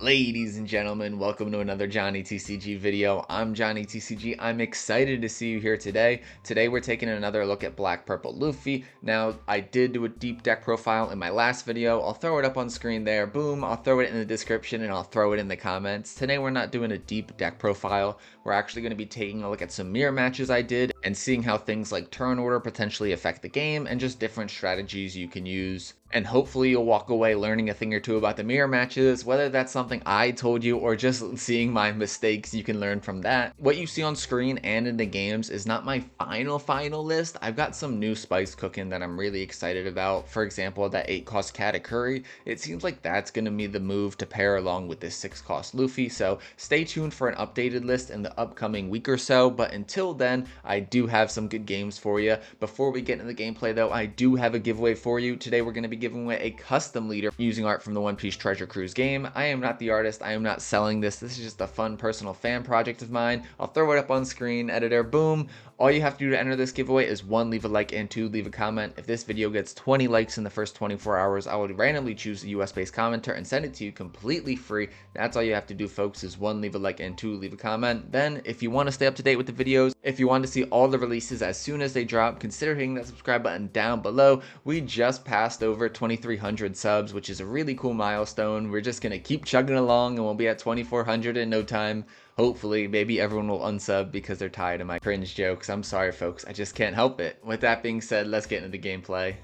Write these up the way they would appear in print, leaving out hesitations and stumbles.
Ladies and gentlemen, welcome to another Johnny TCG video. I'm Johnny TCG. I'm excited to see you here today. Today we're taking another look at Black Purple Luffy. Now, I did do a deep deck profile in my last video. I'll throw it up on screen there. Boom, I'll throw it in the description and I'll throw it in the comments. Today we're not doing a deep deck profile. We're actually going to be taking a look at some mirror matches I did and seeing how things like turn order potentially affect the game and just different strategies you can use. And hopefully you'll walk away learning a thing or two about the mirror matches, whether that's something I told you or just seeing my mistakes, you can learn from that. What you see on screen and in the games is not my final list. I've got some new spice cooking that I'm really excited about. For example, that 8 cost Katakuri. It seems like that's going to be the move to pair along with this 6 cost Luffy, so stay tuned for an updated list in the upcoming week or so. But until then, I do have some good games for you. Before we get into the gameplay though, I do have a giveaway for you. Today we're going to be giving away a custom leader using art from the One Piece Treasure Cruise game. I am not the artist. I am not selling this. This is just a fun personal fan project of mine. I'll throw it up on screen, editor, boom. All you have to do to enter this giveaway is 1, leave a like, and 2, leave a comment. If this video gets 20 likes in the first 24 hours, I will randomly choose a US-based commenter and send it to you completely free. That's all you have to do, folks, is 1, leave a like, and 2, leave a comment. Then, if you want to stay up to date with the videos, if you want to see all the releases as soon as they drop, consider hitting that subscribe button down below. We just passed over 2,300 subs, which is a really cool milestone. We're just going to keep chugging along, and we'll be at 2,400 in no time. Hopefully, maybe everyone will unsub because they're tired of my cringe jokes. I'm sorry, folks. I just can't help it. With that being said, let's get into the gameplay.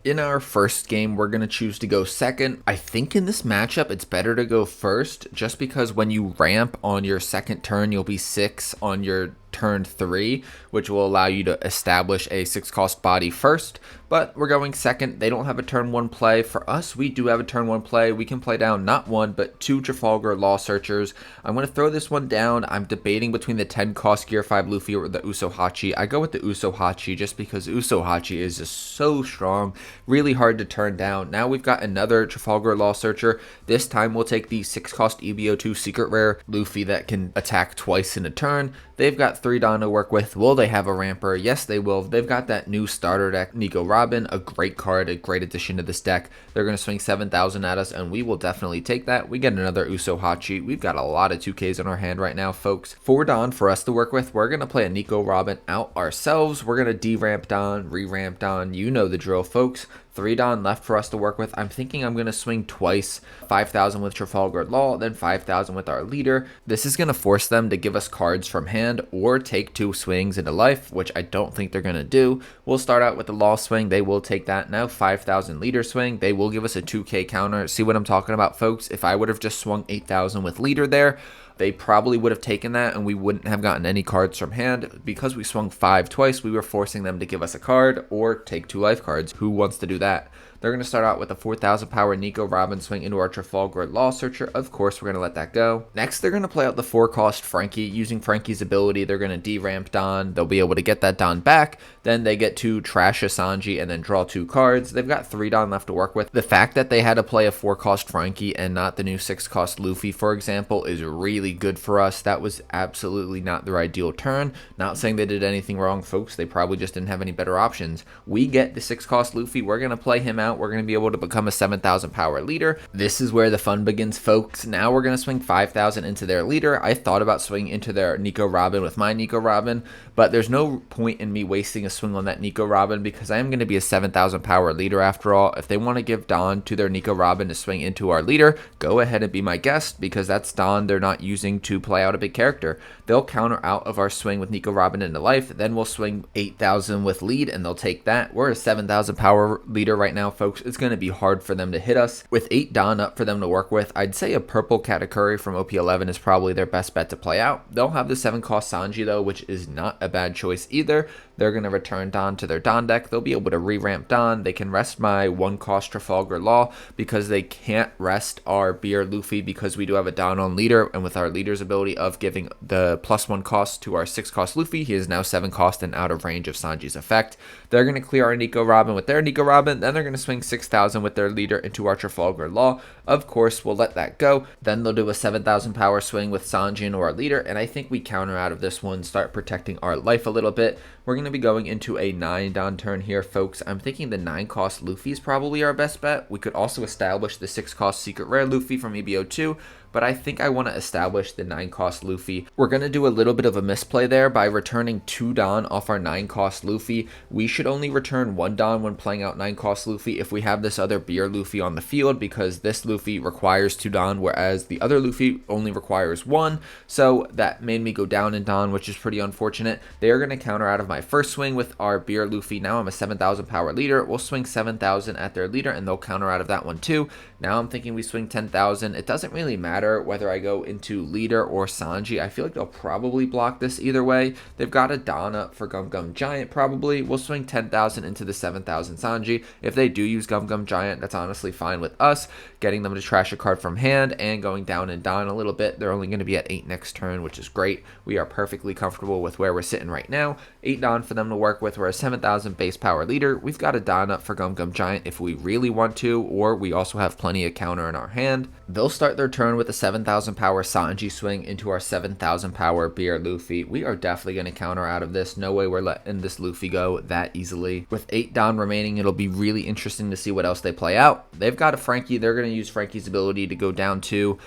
In our first game, we're going to choose to go second. I think in this matchup, it's better to go first, just because when you ramp on your second turn, you'll be 6 on your turn 3, which will allow you to establish a 6 cost body first. But we're going second. They don't have a turn 1 play. For us, we do have a turn 1 play. We can play down not 1 but 2 Trafalgar Law Searchers. I'm going to throw this one down. I'm debating between the 10 cost Gear 5 Luffy or the Usohachi. I go with the Usohachi just because Usohachi is just so strong, really hard to turn down. Now we've got another Trafalgar Law Searcher. This time we'll take the 6 cost EBO2 Secret Rare Luffy that can attack twice in a turn. They've got 3 Dawn to work with. Will they have a ramper? Yes, they will. They've got that new starter deck, Nico Robin, a great card, a great addition to this deck. They're going to swing 7,000 at us, and we will definitely take that. We get another Usohachi. We've got a lot of 2Ks in our hand right now, folks. 4 Dawn for us to work with. We're going to play a Nico Robin out ourselves. We're going to de-ramp Dawn, re-ramp Dawn. You know the drill, folks. 3 Dawn left for us to work with. I'm thinking I'm going to swing twice, 5,000 with Trafalgar Law, then 5,000 with our leader. This is going to force them to give us cards from hand or take 2 swings into life, which I don't think they're going to do. We'll start out with the Law swing. They will take that. Now 5,000 leader swing. They will give us a 2K counter. See what I'm talking about, folks? If I would have just swung 8,000 with leader there, they probably would have taken that and we wouldn't have gotten any cards from hand. Because we swung 5 twice, we were forcing them to give us a card or take 2 life cards. Who wants to do that? They're going to start out with a 4,000 power Nico Robin swing into our Trafalgar Law Searcher. Of course, we're going to let that go. Next, they're going to play out the 4 cost Frankie. Using Frankie's ability, they're going to de-ramp Dawn. They'll be able to get that Dawn back. Then they get to trash a Sanji and then draw 2 cards. They've got 3 Dawn left to work with. The fact that they had to play a 4 cost Frankie and not the new 6 cost Luffy, for example, is really good for us. That was absolutely not their ideal turn. Not saying they did anything wrong, folks. They probably just didn't have any better options. We get the 6 cost Luffy. We're going to play him out. We're going to be able to become a 7,000 power leader. This is where the fun begins, folks. Now we're going to swing 5,000 into their leader. I thought about swinging into their Nico Robin with my Nico Robin, but there's no point in me wasting a swing on that Nico Robin because I am going to be a 7,000 power leader after all. If they want to give Dawn to their Nico Robin to swing into our leader, go ahead and be my guest because that's Dawn they're not using to play out a big character. They'll counter out of our swing with Nico Robin into life. Then we'll swing 8,000 with lead and they'll take that. We're a 7,000 power leader right now, folks. It's going to be hard for them to hit us. With 8 Dawn up for them to work with, I'd say a purple Katakuri from OP11 is probably their best bet to play out. They'll have the 7 cost Sanji though, which is not a bad choice either. They're going to return Dawn to their Dawn deck. They'll be able to re-ramp Dawn. They can rest my 1 cost Trafalgar Law because they can't rest our Beer Luffy because we do have a Dawn on leader, and with our leader's ability of giving the +1 cost to our 6 cost Luffy, he is now 7 cost and out of range of Sanji's effect. They're going to clear our Nico Robin with their Nico Robin. Then they're going to swing 6,000 with their leader into our Trafalgar Law. Of course, we'll let that go. Then they'll do a 7,000 power swing with Sanji into our leader, and I think we counter out of this one, start protecting our life a little bit. We're going to be going into a 9 Dawn turn here, folks. I'm thinking the 9 cost Luffy is probably our best bet. We could also establish the 6 cost Secret Rare Luffy from EBO2, but I think I want to establish the 9-cost Luffy. We're going to do a little bit of a misplay there by returning 2 Don off our 9-cost Luffy. We should only return 1 Don when playing out 9-cost Luffy if we have this other beer Luffy on the field, because this Luffy requires 2 Don, whereas the other Luffy only requires 1. So that made me go down in Don, which is pretty unfortunate. They are going to counter out of my first swing with our beer Luffy. Now I'm a 7,000 power leader. We'll swing 7,000 at their leader, and they'll counter out of that one too. Now I'm thinking we swing 10,000. It doesn't really matter whether I go into leader or Sanji. I feel like they'll probably block this either way. They've got a Don up for Gum Gum Giant probably. We'll swing 10,000 into the 7,000 Sanji. If they do use Gum Gum Giant, that's honestly fine with us. Getting them to trash a card from hand and going down in Don a little bit. They're only going to be at 8 next turn, which is great. We are perfectly comfortable with where we're sitting right now. 8 Don for them to work with. We're a 7,000 base power leader. We've got a Don up for Gum Gum Giant if we really want to, or we also have plenty of counter in our hand. They'll start their turn with a 7,000 power Sanji swing into our 7,000 power beer Luffy. We are definitely going to counter out of this. No way we're letting this Luffy go that easily. With 8 Don remaining, it'll be really interesting to see what else they play out. They've got a Frankie. They're going to use Frankie's ability to go down to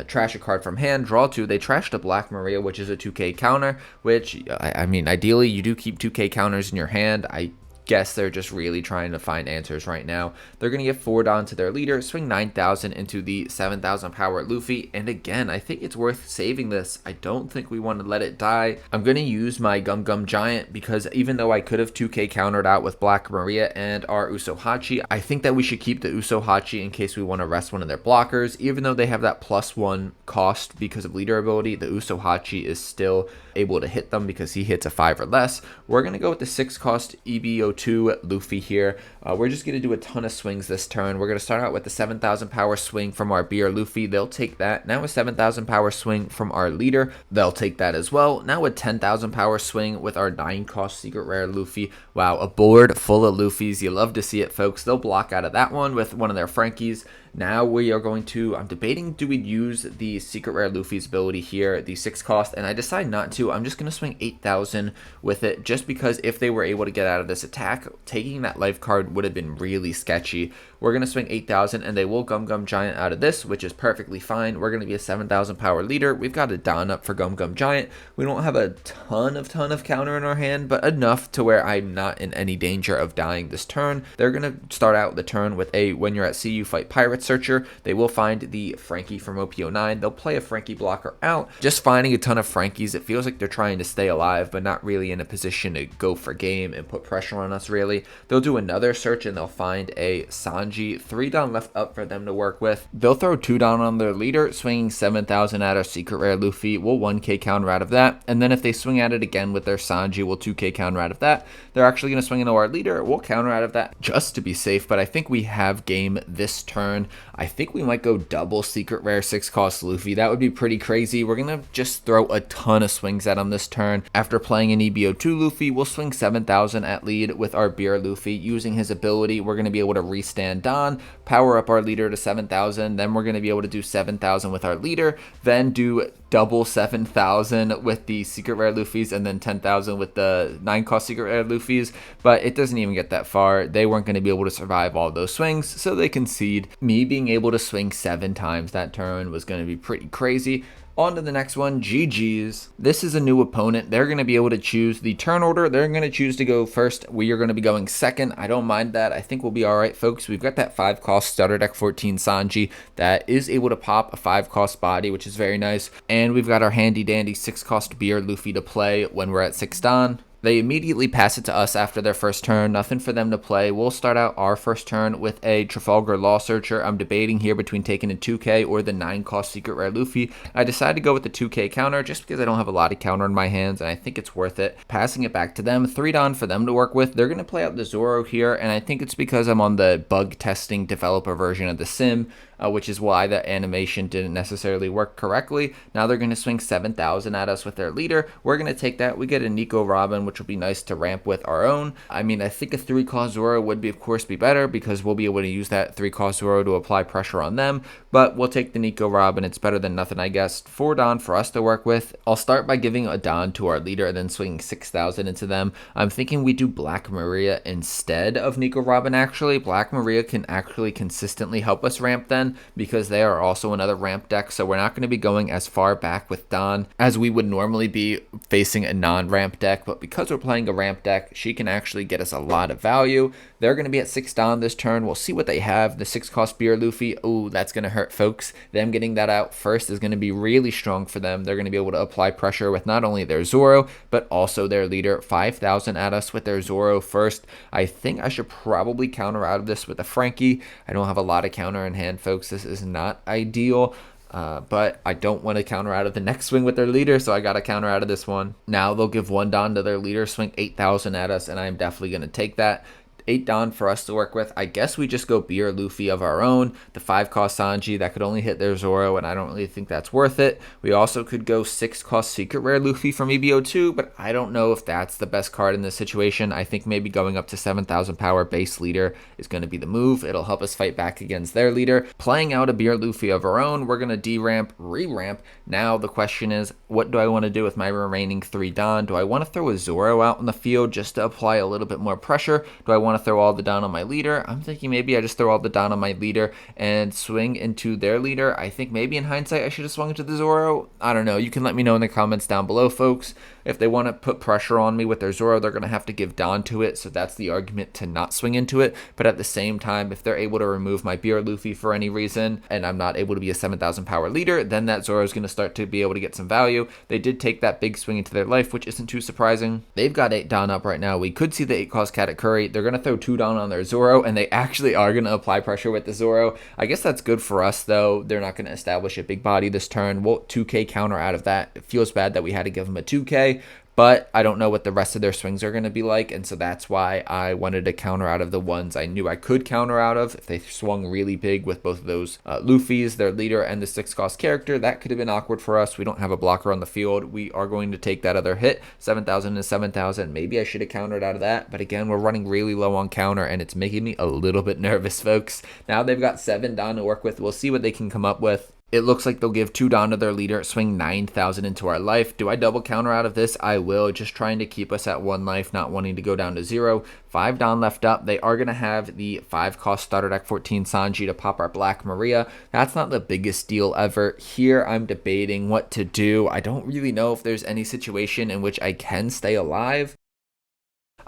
trash a card from hand, draw 2. They trashed a Black Maria, which is a 2k counter, which, I mean, ideally you do keep 2k counters in your hand. I guess they're just really trying to find answers right now. They're going to get 4 Don to their leader, swing 9,000 into the 7,000 power Luffy, and again, I think it's worth saving this. I don't think we want to let it die. I'm going to use my Gum Gum Giant because even though I could have 2k countered out with Black Maria and our Usohachi, I think that we should keep the Usohachi in case we want to rest one of their blockers. Even though they have that +1 cost because of leader ability, the Usohachi is still able to hit them because he hits a 5 or less. We're going to go with the 6 cost EBO2 Luffy here. We're just going to do a ton of swings this turn. We're going to start out with the 7,000 power swing from our beer Luffy. They'll take that. Now a 7,000 power swing from our leader. They'll take that as well. Now a 10,000 power swing with our 9 cost secret rare Luffy. Wow, a board full of Luffys. You love to see it, folks. They'll block out of that one with one of their Frankies. Now we are going to, I'm debating, do we use the secret rare Luffy's ability here, the 6 cost, and I decide not to. I'm just going to swing 8,000 with it just because if they were able to get out of this attack, taking that life card would have been really sketchy. We're going to swing 8,000 and they will Gum Gum Giant out of this, which is perfectly fine. We're going to be a 7,000 power leader. We've got a Don up for Gum Gum Giant. We don't have a ton of counter in our hand, but enough to where I'm not in any danger of dying this turn. They're going to start out the turn with a when you're at sea you fight pirate searcher. They will find the Frankie from OP09. They'll play a Frankie blocker out. Just finding a ton of Frankies, it feels like they're trying to stay alive, but not really in a position to go for game and put pressure on us really. They'll do another search and they'll find a Sanji. 3 Don left up for them to work with. They'll throw 2 Don on their leader, swinging 7,000 at our secret rare Luffy. We'll 1k counter out of that. And then if they swing at it again with their Sanji, we'll 2k counter out of that. They're actually going to swing into our leader. We'll counter out of that just to be safe, but I think we have game this turn. I think we might go double secret rare 6 cost Luffy. That would be pretty crazy. We're going to just throw a ton of swings at him this turn. After playing an EBO2 Luffy, we'll swing 7,000 at lead with our beer Luffy. Using his ability, we're going to be able to restand Don, power up our leader to 7,000. Then we're going to be able to do 7,000 with our leader, then do double 7,000 with the secret rare Luffys, and then 10,000 with the 9 cost secret rare Luffys. But it doesn't even get that far. They weren't going to be able to survive all those swings, so they concede. Me being able to swing 7 times that turn was going to be pretty crazy. On to the next one, GG's. This is a new opponent. They're going to be able to choose the turn order. They're going to choose to go first. We are going to be going second. I don't mind that. I think we'll be all right, folks. We've got that 5 cost starter deck 14 Sanji that is able to pop a 5 cost body, which is very nice. And we've got our handy dandy 6 cost beer Luffy to play when we're at 6 Don. They immediately pass it to us after their first turn. Nothing for them to play. We'll start out our first turn with a Trafalgar Law Searcher. I'm debating here between taking a 2k or the 9 cost secret rare Luffy. I decided to go with the 2k counter just because I don't have a lot of counter in my hands and I think it's worth it. Passing it back to them. 3 Don for them to work with. They're going to play out the Zoro here, and I think it's because I'm on the bug testing developer version of the sim. Which is why the animation didn't necessarily work correctly. Now they're going to swing 7,000 at us with their leader. We're going to take that. We get a Nico Robin, which will be nice to ramp with our own. I mean, I think a 3 cost Zoro would be, of course, be better because we'll be able to use that 3 cost Zoro to apply pressure on them. But we'll take the Nico Robin. It's better than nothing, I guess. 4 Don for us to work with. I'll start by giving a Don to our leader and then swinging 6,000 into them. I'm thinking we do Black Maria instead of Nico Robin, actually. Black Maria can actually consistently help us ramp then. again because they are also another ramp deck. So we're not going to be going as far back with Dawn as we would normally be facing a non-ramp deck. But because we're playing a ramp deck, she can actually get us a lot of value. They're going to be at 6 Dawn this turn. We'll see what they have. The 6-cost Beer Luffy. Ooh, that's going to hurt, folks. Them getting that out first is going to be really strong for them. They're going to be able to apply pressure with not only their Zoro, but also their leader. 5,000 at us with their Zoro first. I think I should probably counter out of this with a Frankie. I don't have a lot of counter in hand, folks. This is not ideal. But I don't want to counter out of the next swing with their leader, so I got to counter out of this one. Now they'll give 1 Dawn to their leader, swing 8,000 at us, and I am definitely going to take that. 8 Dawn for us to work with. I guess we just go Beer Luffy of our own. The 5-cost Sanji, that could only hit their Zoro, and I don't really think that's worth it. We also could go 6-cost Secret Rare Luffy from EBO2, but I don't know if that's the best card in this situation. I think maybe going up to 7,000 power base leader is going to be the move. It'll help us fight back against their leader. Playing out a Beer Luffy of our own, we're going to D-ramp, re-ramp. Now the question is, what do I want to do with my remaining 3 Dawn? Do I want to throw a Zoro out in the field just to apply a little bit more pressure? Do I want to throw all the Dawn on my leader? I'm thinking maybe I just throw all the Dawn on my leader and swing into their leader. I think maybe in hindsight I should have swung into the Zoro. I don't know. You can let me know in the comments down below, folks. If they want to put pressure on me with their Zoro, they're going to have to give Dawn to it, so that's the argument to not swing into it. But at the same time, if they're able to remove my Beer Luffy for any reason, and I'm not able to be a 7,000 power leader, then that Zoro is going to start to be able to get some value. They did take that big swing into their life, which isn't too surprising. They've got 8 Dawn up right now. We could see the 8-cost Katakuri. They're going to throw 2 Dawn on their Zoro, and they actually are going to apply pressure with the Zoro. I guess that's good for us, though. They're not going to establish a big body this turn. We'll 2k counter out of that. It feels bad that we had to give them a 2k, but I don't know what the rest of their swings are going to be like, and so that's why I wanted to counter out of the ones I knew I could counter out of. If they swung really big with both of those Luffy's, their leader, and the 6-cost character, that could have been awkward for us. We don't have a blocker on the field. We are going to take that other hit, 7,000 to 7,000. Maybe I should have countered out of that, but again, we're running really low on counter, and it's making me a little bit nervous, folks. Now they've got 7 Dawn to work with. We'll see what they can come up with. It looks like they'll give 2 Dawn to their leader, swing 9,000 into our life. Do I double counter out of this? I will, just trying to keep us at 1 life, not wanting to go down to 0. 5 Dawn left up. They are going to have the 5-cost starter deck 14 Sanji to pop our Black Maria. That's not the biggest deal ever. Here I'm debating what to do. I don't really know if there's any situation in which I can stay alive.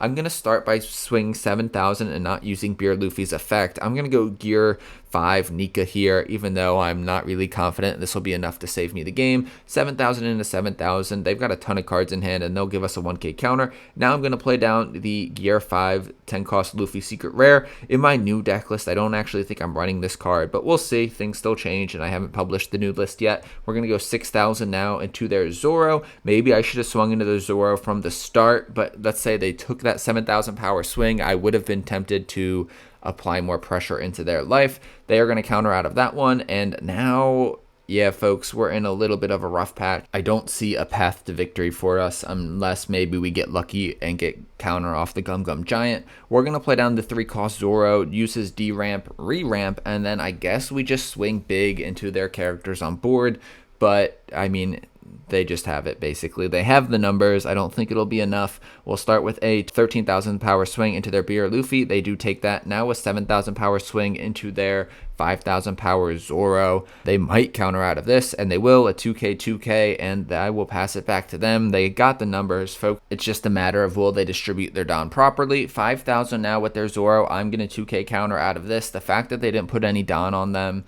I'm going to start by swinging 7,000 and not using Beer Luffy's effect. I'm going to go Gear 5 Nika here, even though I'm not really confident this will be enough to save me the game. 7,000 into 7,000. They've got a ton of cards in hand, and they'll give us a 1k counter. Now I'm going to play down the Gear 5 10-cost Luffy Secret Rare. In my new deck list, I don't actually think I'm running this card, but we'll see. Things still change, and I haven't published the new list yet. We're going to go 6,000 now into their Zoro. Maybe I should have swung into the Zoro from the start, but let's say they took that 7,000 power swing. I would have been tempted to apply more pressure into their life. They are going to counter out of that one, and now, yeah, folks, we're in a little bit of a rough patch. I don't see a path to victory for us unless maybe we get lucky and get counter off the Gum Gum Giant. We're going to play down the 3-cost Zoro, use his D-ramp, re-ramp, and then I guess we just swing big into their characters on board, but, I mean, they just have it, basically. They have the numbers. I don't think it'll be enough. We'll start with a 13,000 power swing into their Beer Luffy. They do take that. Now a 7,000 power swing into their 5,000 power Zoro. They might counter out of this, and they will, a 2k, and I will pass it back to them. They got the numbers, folks. It's just a matter of will they distribute their Dawn properly. 5,000 now with their Zoro. I'm going to 2k counter out of this. The fact that they didn't put any Dawn on them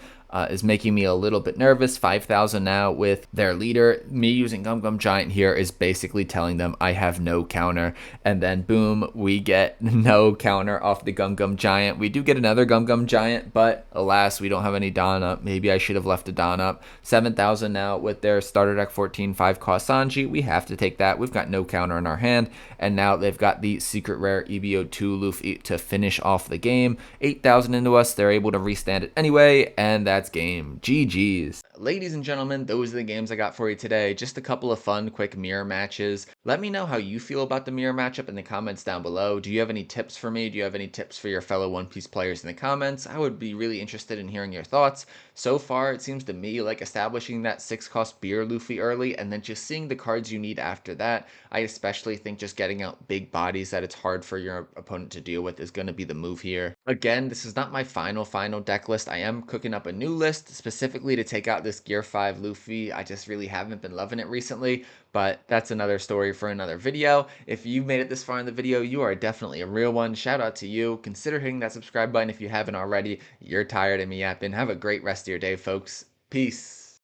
is making me a little bit nervous. 5,000 now with their leader. Me using Gum Gum Giant here is basically telling them I have no counter, and then boom, we get no counter off the Gum Gum Giant. We do get another Gum Gum Giant, but alas, we don't have any Dawn up. Maybe I should have left a Dawn up. 7,000 now with their starter deck 14 5-cost Sanji. We have to take that. We've got no counter in our hand, and now they've got the secret rare EBO2 Luffy to finish off the game. 8,000 into us. They're able to restand it anyway, and that's game. GG's. ladies and gentlemen, those are the games I got for you today. Just a couple of fun, quick mirror matches. Let me know how you feel about the mirror matchup in the comments down below. Do you have any tips for me? Do you have any tips for your fellow One Piece players in the comments? I would be really interested in hearing your thoughts. So far, it seems to me like establishing that 6-cost beer Luffy early and then just seeing the cards you need after that. I especially think just getting out big bodies that it's hard for your opponent to deal with is going to be the move here. Again, this is not my final deck list. I am cooking up a new list specifically to take out this Gear 5 Luffy. I just really haven't been loving it recently, but that's another story for another video. If you've made it this far in the video, you are definitely a real one. Shout out to you. Consider hitting that subscribe button if you haven't already. You're tired of me yapping. Have a great rest of your day, folks. Peace.